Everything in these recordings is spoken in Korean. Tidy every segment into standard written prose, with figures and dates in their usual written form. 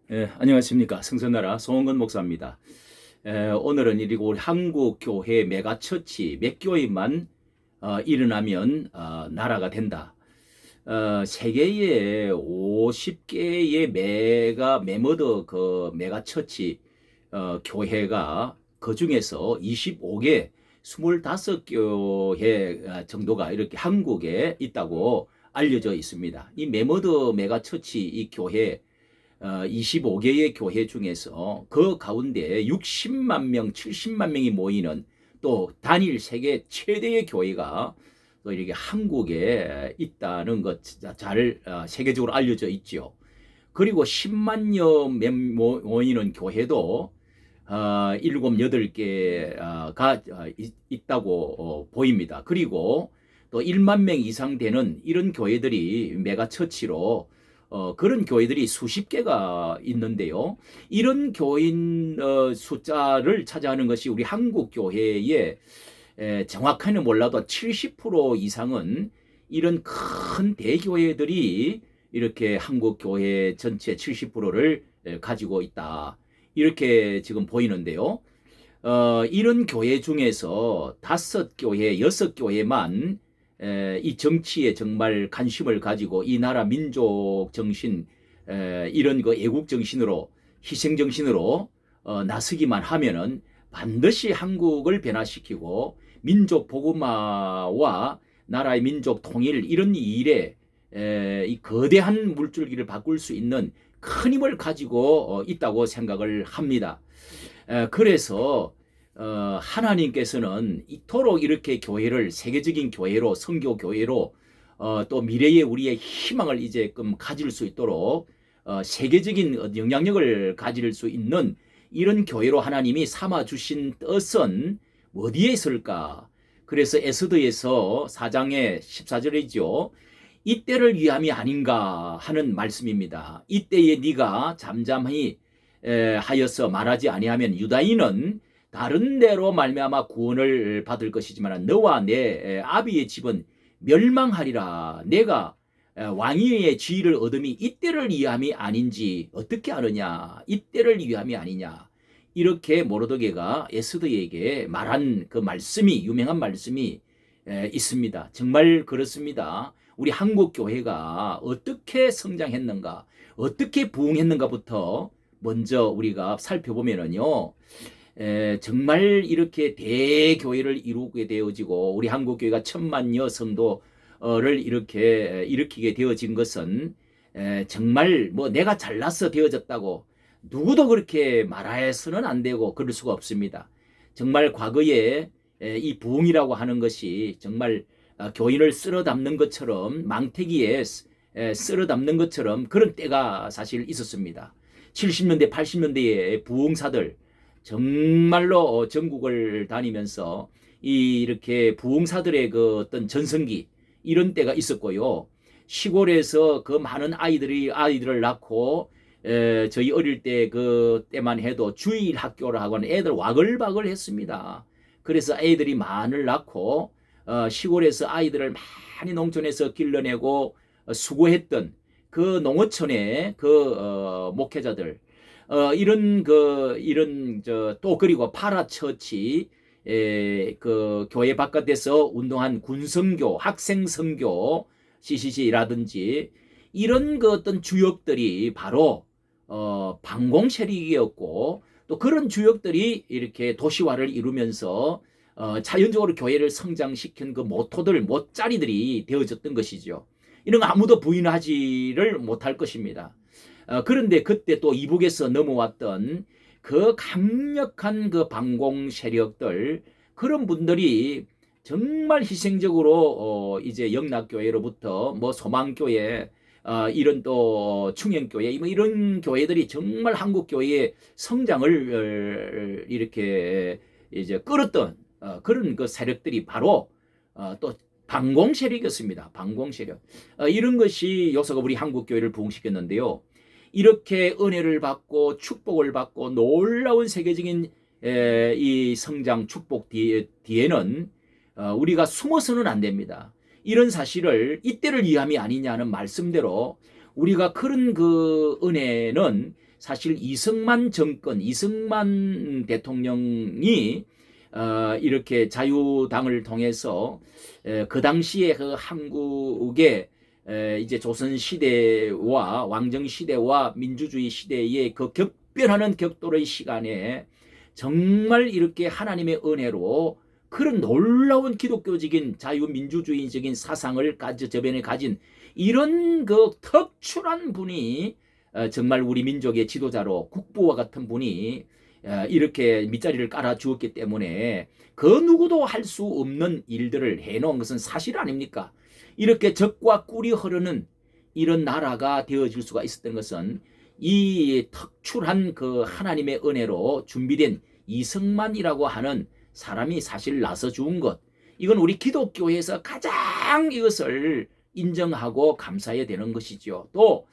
안녕하십니까. 성선나라 송원근 목사입니다. 오늘은 이리고 우리 한국 교회 메가처치 몇 교회만 일어나면 나라가 된다. 세계에 50개의 메머더 그 메가처치 교회가 그 중에서 25개, 25교회 정도가 이렇게 한국에 있다고 알려져 있습니다. 이 메머더 메가처치 이 교회 25개의 교회 중에서 그 가운데 60만 명, 70만 명이 모이는 또 단일 세계 최대의 교회가 또 이렇게 한국에 있다는 것 잘 세계적으로 알려져 있죠. 그리고 10만여 모이는 교회도 7, 8개가 있다고 보입니다. 그리고 또 1만 명 이상 되는 이런 교회들이 메가처치로 그런 교회들이 수십 개가 있는데요. 이런 교인 숫자를 차지하는 것이 우리 한국 교회의 정확하게는 몰라도 70% 이상은 이런 큰 대교회들이 이렇게 한국 교회 전체 70%를 가지고 있다. 이렇게 지금 보이는데요. 이런 교회 중에서 5교회, 6교회만 이 정치에 정말 관심을 가지고 이 나라 민족 정신, 이런 그 애국 정신으로, 희생 정신으로 나서기만 하면은 반드시 한국을 변화시키고 민족 복음화와 나라의 민족 통일 이런 일에 이 거대한 물줄기를 바꿀 수 있는 큰 힘을 가지고 있다고 생각을 합니다. 그래서 하나님께서는 이토록 이렇게 교회를 세계적인 교회로 선교 교회로 또 미래의 우리의 희망을 이제끔 가질 수 있도록 세계적인 영향력을 가질 수 있는 이런 교회로 하나님이 삼아 주신 뜻은 어디에 있을까? 그래서 에스더에서 4장의 14절이죠. 이때를 위함이 아닌가 하는 말씀입니다. 이때에 네가 잠잠히 하여서 말하지 아니하면 유다인은 다른 데로 말미암아 구원을 받을 것이지만 너와 내 아비의 집은 멸망하리라. 내가 왕위의 지위를 얻음이 이때를 위함이 아닌지 어떻게 아느냐? 이때를 위함이 아니냐? 이렇게 모르드게가 에스더에게 말한 그 말씀이 유명한 말씀이 있습니다. 정말 그렇습니다. 우리 한국 교회가 어떻게 성장했는가, 어떻게 부흥했는가부터 먼저 우리가 살펴보면은요. 정말 이렇게 대교회를 이루게 되어지고 우리 한국 교회가 1,000만여 성도를 이렇게 일으키게 되어진 것은 정말 뭐 내가 잘나서 되어졌다고 누구도 그렇게 말해서는 안 되고 그럴 수가 없습니다. 정말 과거에 이 부흥이라고 하는 것이 정말 교인을 쓸어 담는 것처럼 망태기에 쓸어 담는 것처럼 그런 때가 사실 있었습니다. 70년대, 80년대의 부흥사들 정말로 전국을 다니면서 이렇게 부흥사들의 그 어떤 전성기 이런 때가 있었고요. 시골에서 그 많은 아이들을 낳고 저희 어릴 때 그 때만 해도 주일 학교를 하고는 애들 와글와글 했습니다. 그래서 애들이 많이 낳고 시골에서 아이들을 많이 농촌에서 길러내고 수고했던 그 농어촌의 그 목회자들 이런 또 그리고 파라처치 그 교회 바깥에서 운동한 군성교, 학생성교, CCC라든지 이런 그 어떤 주역들이 바로 방공 세력이었고 또 그런 주역들이 이렇게 도시화를 이루면서 자연적으로 교회를 성장시킨 그 모토들, 못자리들이 되어졌던 것이죠. 이런 거 아무도 부인하지를 못할 것입니다. 그런데 그때 또 이북에서 넘어왔던 그 강력한 그 반공 세력들 그런 분들이 정말 희생적으로 이제 영락교회로부터 뭐 소망교회 이런 또 충영교회 뭐 이런 교회들이 정말 한국 교회의 성장을 이렇게 이제 끌었던 그런 그 세력들이 바로 또 반공 세력이었습니다. 반공 세력. 이런 것이 요소가 우리 한국 교회를 부흥시켰는데요. 이렇게 은혜를 받고 축복을 받고 놀라운 세계적인 이 성장 축복 뒤에는 우리가 숨어서는 안 됩니다. 이런 사실을 이때를 위함이 아니냐는 말씀대로 우리가 그런 그 은혜는 사실 이승만 정권, 이승만 대통령이 이렇게 자유당을 통해서 그 당시에 그 한국의 이제 조선 시대와 왕정 시대와 민주주의 시대의 그 격변하는 격돌의 시간에 정말 이렇게 하나님의 은혜로 그런 놀라운 기독교적인 자유민주주의적인 사상을 저변에 가진 이런 그 특출한 분이 정말 우리 민족의 지도자로 국부와 같은 분이 이렇게 밑자리를 깔아 주었기 때문에 그 누구도 할 수 없는 일들을 해놓은 것은 사실 아닙니까? 이렇게 적과 꿀이 흐르는 이런 나라가 되어질 수가 있었던 것은 이 특출한 그 하나님의 은혜로 준비된 이승만이라고 하는 사람이 사실 나서 주은 것, 이건 우리 기독교에서 가장 이것을 인정하고 감사해야 되는 것이죠. 또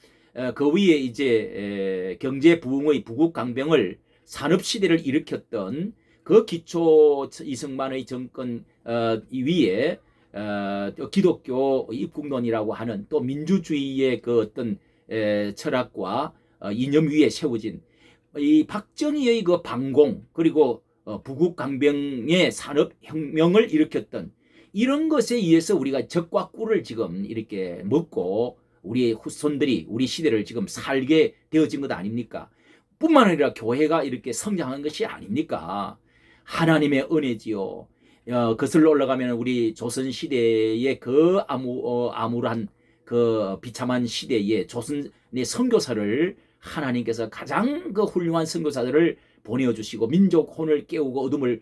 그 위에 이제 경제 부흥의 부국강병을 산업시대를 일으켰던 그 기초 이승만의 정권 위에 기독교 입국론이라고 하는 또 민주주의의 그 어떤 철학과 이념 위에 세워진 이 박정희의 그 방공, 그리고 부국강병의 산업혁명을 일으켰던 이런 것에 의해서 우리가 적과 꿀을 지금 이렇게 먹고 우리 후손들이 우리 시대를 지금 살게 되어진 것 아닙니까? 뿐만 아니라 교회가 이렇게 성장한 것이 아닙니까? 하나님의 은혜지요. 거슬러 올라가면 우리 조선시대의 그 암울한 그 비참한 시대에 조선의 선교사를 하나님께서 가장 그 훌륭한 선교사들을 보내주시고 민족 혼을 깨우고 어둠을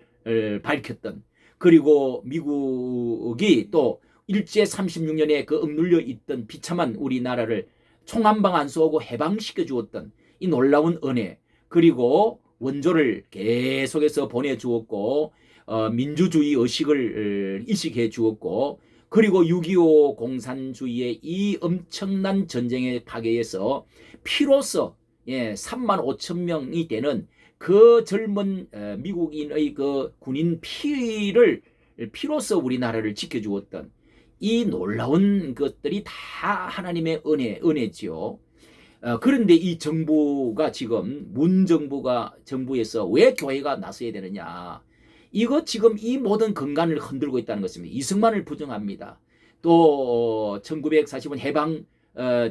밝혔던, 그리고 미국이 또 일제 36년에 그 억눌려 있던 비참한 우리나라를 총 한 방 안 쏘고 해방시켜 주었던 이 놀라운 은혜, 그리고 원조를 계속해서 보내주었고 민주주의 의식을 인식해 주었고, 그리고 6.25 공산주의의 이 엄청난 전쟁의 파괴에서 피로써 3만 5천 명이 되는 그 젊은 미국인의 그 군인 피로써 우리나라를 지켜주었던 이 놀라운 것들이 다 하나님의 은혜지요. 그런데 이 정부가 지금 정부에서 왜 교회가 나서야 되느냐? 이거 지금 이 모든 근간을 흔들고 있다는 것입니다. 이승만을 부정합니다. 또 1945년 해방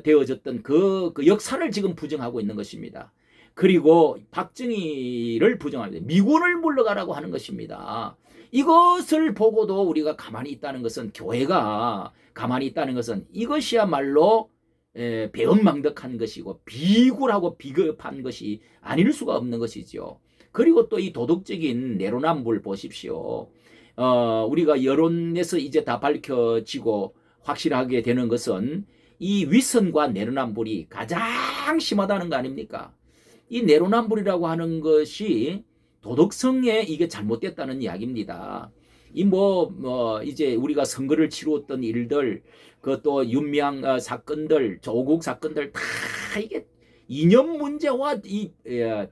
되어졌던 그 역사를 지금 부정하고 있는 것입니다. 그리고 박정희를 부정합니다. 미군을 물러가라고 하는 것입니다. 이것을 보고도 우리가 가만히 있다는 것은, 교회가 가만히 있다는 것은 이것이야말로 배은망덕한 것이고 비굴하고 비겁한 것이 아닐 수가 없는 것이죠. 그리고 또 이 도덕적인 내로남불 보십시오. 우리가 여론에서 이제 다 밝혀지고 확실하게 되는 것은 이 위선과 내로남불이 가장 심하다는 거 아닙니까? 이 내로남불이라고 하는 것이 도덕성에 이게 잘못됐다는 이야기입니다. 이제 우리가 선거를 치루었던 일들, 그것도 윤미향 사건들, 조국 사건들 다 이게 이념 문제와 이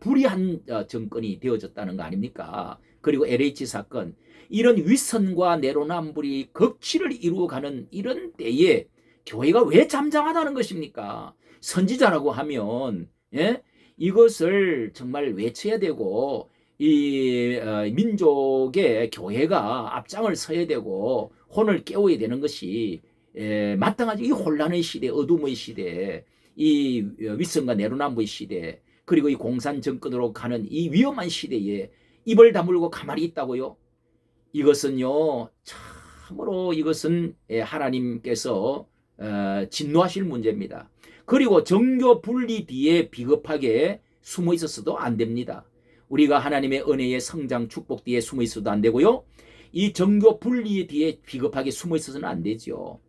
불의한 정권이 되어졌다는 거 아닙니까? 그리고 LH 사건, 이런 위선과 내로남불이 극치를 이루어가는 이런 때에 교회가 왜 잠잠하다는 것입니까? 선지자라고 하면 이것을 정말 외쳐야 되고 이 민족의 교회가 앞장을 서야 되고 혼을 깨워야 되는 것이 마땅하지. 이 혼란의 시대, 어둠의 시대, 이 위선과 내로남불의 시대, 그리고 이 공산 정권으로 가는 이 위험한 시대에 입을 다물고 가만히 있다고요? 이것은요, 참으로 이것은 하나님께서 진노하실 문제입니다. 그리고 정교 분리 뒤에 비겁하게 숨어 있어서도 안 됩니다. 우리가 하나님의 은혜의 성장 축복 뒤에 숨어 있어도 안 되고요. 이 정교 분리 뒤에 비겁하게 숨어 있어서는 안 되죠.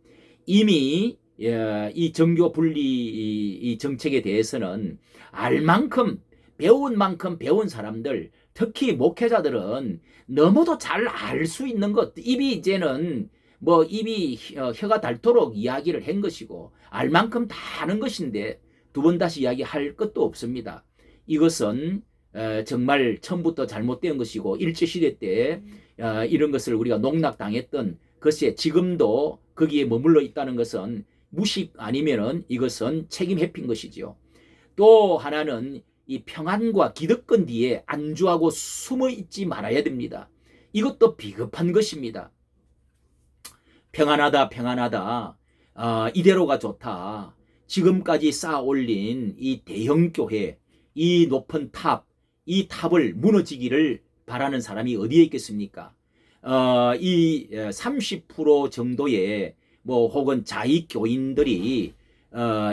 이미 이 정교 분리 이 정책에 대해서는 알 만큼 배운 만큼 배운 사람들, 특히 목회자들은 너무도 잘 알 수 있는 것, 입이 이제는 입이 혀가 닳도록 이야기를 한 것이고 알 만큼 다 아는 것인데 두 번 다시 이야기할 것도 없습니다. 이것은 정말 처음부터 잘못된 것이고 일제시대 때 이런 것을 우리가 농락당했던 것에 지금도 거기에 머물러 있다는 것은 무식 아니면은 이것은 책임 회피인 것이죠. 또 하나는 이 평안과 기득권 뒤에 안주하고 숨어 있지 말아야 됩니다. 이것도 비겁한 것입니다. 평안하다, 평안하다. 이대로가 좋다. 지금까지 쌓아 올린 이 대형 교회, 이 높은 탑, 이 탑을 무너지기를 바라는 사람이 어디에 있겠습니까? 이 30% 정도의 뭐 혹은 자익 교인들이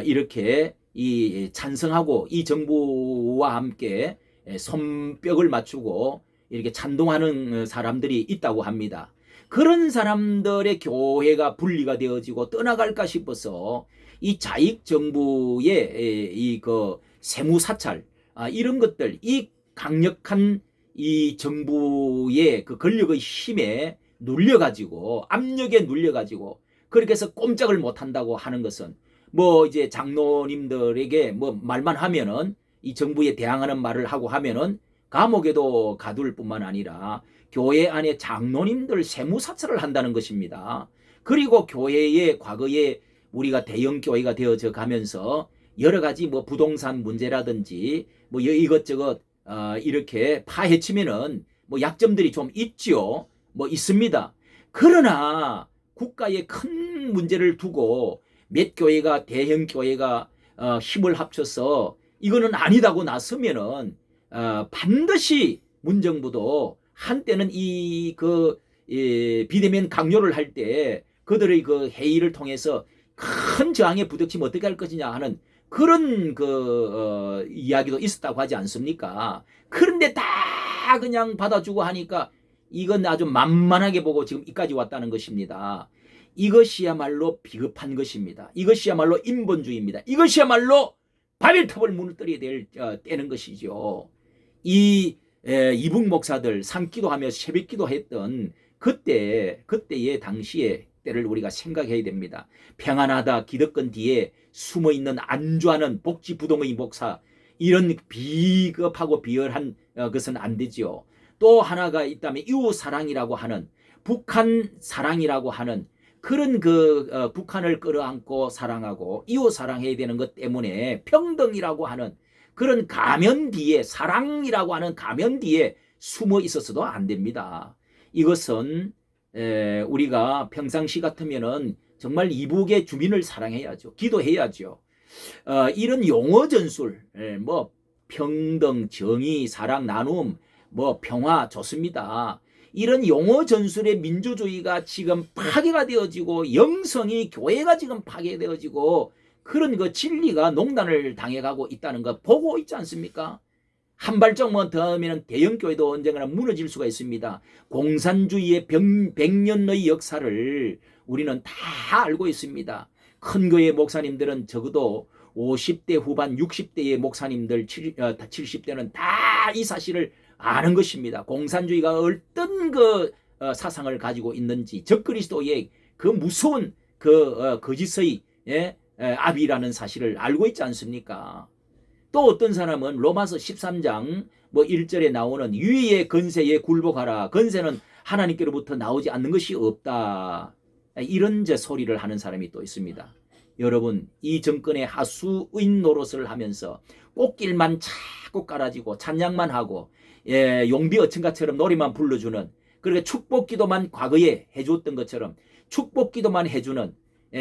이렇게 이 찬성하고 이 정부와 함께 손뼉을 맞추고 이렇게 찬동하는 사람들이 있다고 합니다. 그런 사람들의 교회가 분리가 되어지고 떠나갈까 싶어서 이 자익 정부의 이 그 세무 사찰 이런 것들, 이 강력한 이 정부의 그 권력의 힘에 눌려가지고 압력에 눌려가지고 그렇게 해서 꼼짝을 못한다고 하는 것은 뭐 이제 장로님들에게 뭐 말만 하면은 이 정부에 대항하는 말을 하고 하면은 감옥에도 가둘 뿐만 아니라 교회 안에 장로님들 세무사찰을 한다는 것입니다. 그리고 교회의 과거에 우리가 대형 교회가 되어져 가면서 여러 가지 뭐 부동산 문제라든지 뭐 이것저것 이렇게 파헤치면은 뭐 약점들이 좀 있지요. 뭐 있습니다. 그러나 국가의 큰 문제를 두고 몇 교회가 대형 교회가 힘을 합쳐서 이거는 아니다고 나서면은 반드시 문정부도 한때는 비대면 강요를 할 때 그들의 그 회의를 통해서 큰 저항에 부딪히면 어떻게 할 것이냐 하는 그런 이야기도 있었다고 하지 않습니까? 그런데 다 그냥 받아주고 하니까 이건 아주 만만하게 보고 지금 이까지 왔다는 것입니다. 이것이야말로 비겁한 것입니다. 이것이야말로 인본주의입니다. 이것이야말로 바벨탑을 무너뜨려야 될 때는 것이죠. 이북 목사들 산기도하며 새벽기도 했던 그때의 당시의 때를 우리가 생각해야 됩니다. 평안하다 기득권 뒤에 숨어있는 안주하는 복지부동의 목사, 이런 비겁하고 비열한 것은 안 되지요. 또 하나가 있다면 이웃사랑이라고 하는, 북한 사랑이라고 하는 그런 북한을 끌어안고 사랑하고 이웃 사랑해야 되는 것 때문에 평등이라고 하는 그런 가면 뒤에, 사랑이라고 하는 가면 뒤에 숨어 있어서도 안 됩니다. 이것은 우리가 평상시 같으면은 정말 이북의 주민을 사랑해야죠. 기도해야죠. 이런 용어 전술, 뭐 평등, 정의, 사랑, 나눔, 뭐 평화 좋습니다. 이런 용어 전술의 민주주의가 지금 파괴가 되어지고 영성이 교회가 지금 파괴되어지고 그런 그 진리가 농단을 당해가고 있다는 거 보고 있지 않습니까? 한 발짝만 더 하면 대형 교회도 언젠가는 무너질 수가 있습니다. 공산주의의 100년의 역사를 우리는 다 알고 있습니다. 큰 교회 목사님들은 적어도 50대 후반 60대의 목사님들 70대는 다 이 사실을 아는 것입니다. 공산주의가 어떤 사상을 가지고 있는지, 적그리스도의 그 무서운 거짓의 압이라는 사실을 알고 있지 않습니까? 또 어떤 사람은 로마서 13장 뭐 1절에 나오는 유의의 건세에 굴복하라. 건세는 하나님께로부터 나오지 않는 것이 없다. 이런 소리를 하는 사람이 또 있습니다. 여러분, 이 정권의 하수인 노릇을 하면서 꽃길만 자꾸 깔아지고 찬양만 하고 용비 어천가처럼 노래만 불러주는, 그렇게 축복기도만 과거에 해줬던 것처럼 축복기도만 해주는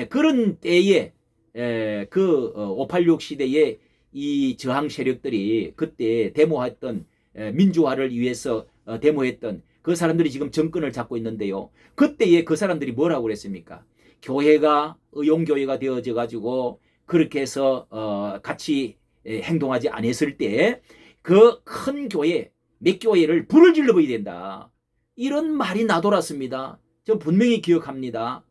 그런 때에 586 시대에 이 저항 세력들이 그때 데모했던 민주화를 위해서 데모했던 그 사람들이 지금 정권을 잡고 있는데요. 그때에 그 사람들이 뭐라고 그랬습니까? 교회가 의용교회가 되어져 가지고 그렇게 해서 같이 행동하지 않았을 때 그 큰 교회 몇 교회를 불을 질러버려야 된다. 이런 말이 나돌았습니다. 저 분명히 기억합니다.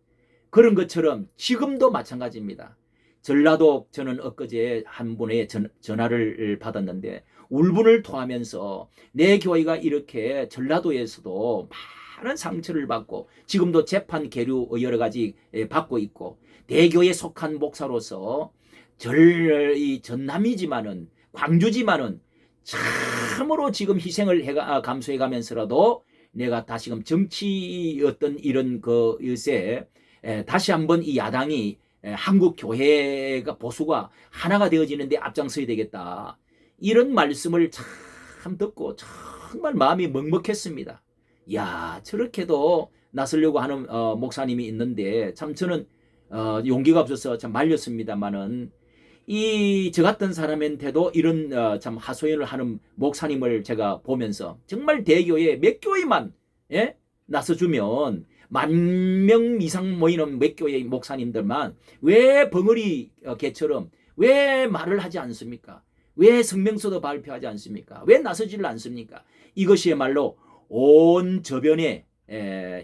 그런 것처럼 지금도 마찬가지입니다. 전라도, 저는 엊그제 한 분의 전화를 받았는데 울분을 토하면서 내 교회가 이렇게 전라도에서도 많은 상처를 받고 지금도 재판 계류 여러 가지 받고 있고, 대교에 속한 목사로서 전남이지만은 광주지만은 참으로 지금 희생을 감수해 가면서라도 내가 다시금 정치 어떤 이런 요새 다시 한번 이 야당이 한국 교회가 보수가 하나가 되어지는데 앞장서야 되겠다. 이런 말씀을 참 듣고 정말 마음이 먹먹했습니다. 야, 저렇게도 나서려고 하는 목사님이 있는데 참 저는 용기가 없어서 참 말렸습니다만은 이 저 같은 사람한테도 이런 참 하소연을 하는 목사님을 제가 보면서 정말 대교회 몇 교회만 예? 나서주면 10,000명 이상 모이는 몇 교회 목사님들만 왜 벙어리 개처럼 왜 말을 하지 않습니까? 왜 성명서도 발표하지 않습니까? 왜 나서지를 않습니까? 이것이야말로 온 저변에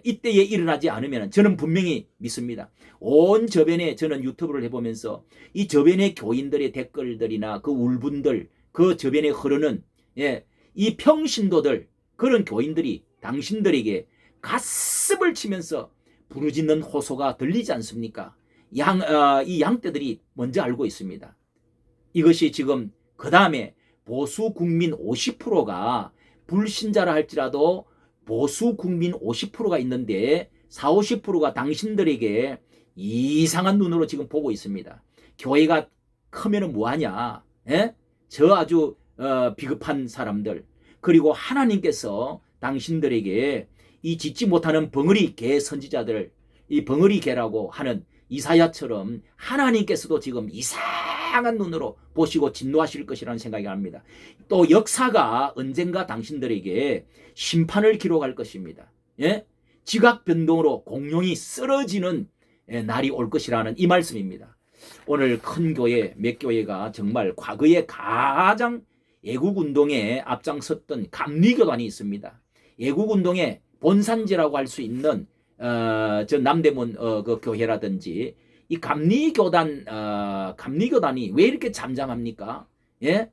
이때에 일어나지 않으면 저는 분명히 믿습니다. 온 저변에 저는 유튜브를 해보면서 이 저변의 교인들의 댓글들이나 그 울분들, 그 저변에 흐르는 이 평신도들, 그런 교인들이 당신들에게 가슴을 치면서 부르짖는 호소가 들리지 않습니까? 이 양떼들이 먼저 알고 있습니다. 이것이 지금 그 다음에 보수 국민 50%가 불신자라 할지라도 보수 국민 50%가 있는데 40, 50%가 당신들에게 이상한 눈으로 지금 보고 있습니다. 교회가 크면은 뭐하냐? 저 아주 비겁한 사람들, 그리고 하나님께서 당신들에게 이 짓지 못하는 벙어리 개 선지자들, 이 벙어리 개라고 하는 이사야처럼 하나님께서도 지금 이상한 눈으로 보시고 진노하실 것이라는 생각이 납니다. 또 역사가 언젠가 당신들에게 심판을 기록할 것입니다. 지각 변동으로 공룡이 쓰러지는 날이 올 것이라는 이 말씀입니다. 오늘 큰 교회, 몇 교회가 정말 과거에 가장 애국운동에 앞장섰던 감리교단이 있습니다. 애국운동의 본산지라고 할 수 있는 저 남대문 그 교회라든지 이 감리교단이 왜 이렇게 잠잠합니까?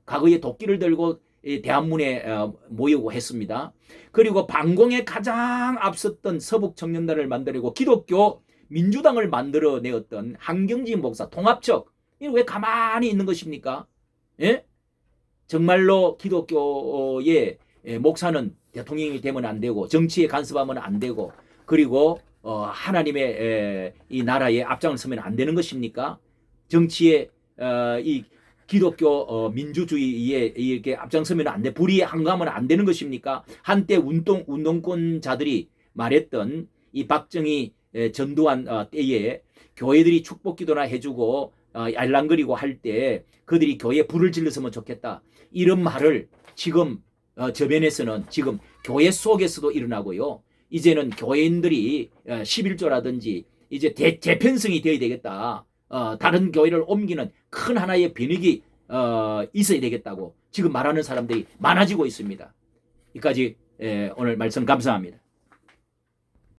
과거에 도끼를 들고 대한문에 모이고 했습니다. 그리고 반공에 가장 앞섰던 서북 청년단을 만들고 기독교 민주당을 만들어내었던 한경진 목사 통합적, 왜 가만히 있는 것입니까? 정말로 기독교의 목사는 대통령이 되면 안 되고 정치에 간섭하면 안 되고 그리고 하나님의 이 나라에 앞장을 서면 안 되는 것입니까? 정치에 이 기독교 민주주의에 이렇게 앞장서면 안 돼, 불의에 항거하면 안 되는 것입니까? 한때 운동권자들이 말했던 이 박정희 전두환 때에 교회들이 축복기도나 해주고 알랑거리고 할 때 그들이 교회에 불을 질렀으면 좋겠다, 이런 말을 지금 저변에서는 지금 교회 속에서도 일어나고요. 이제는 교회인들이 11조라든지 이제 재편성이 되어야 되겠다. 다른 교회를 옮기는 큰 하나의 변혁이 있어야 되겠다고 지금 말하는 사람들이 많아지고 있습니다. 여기까지 오늘 말씀 감사합니다.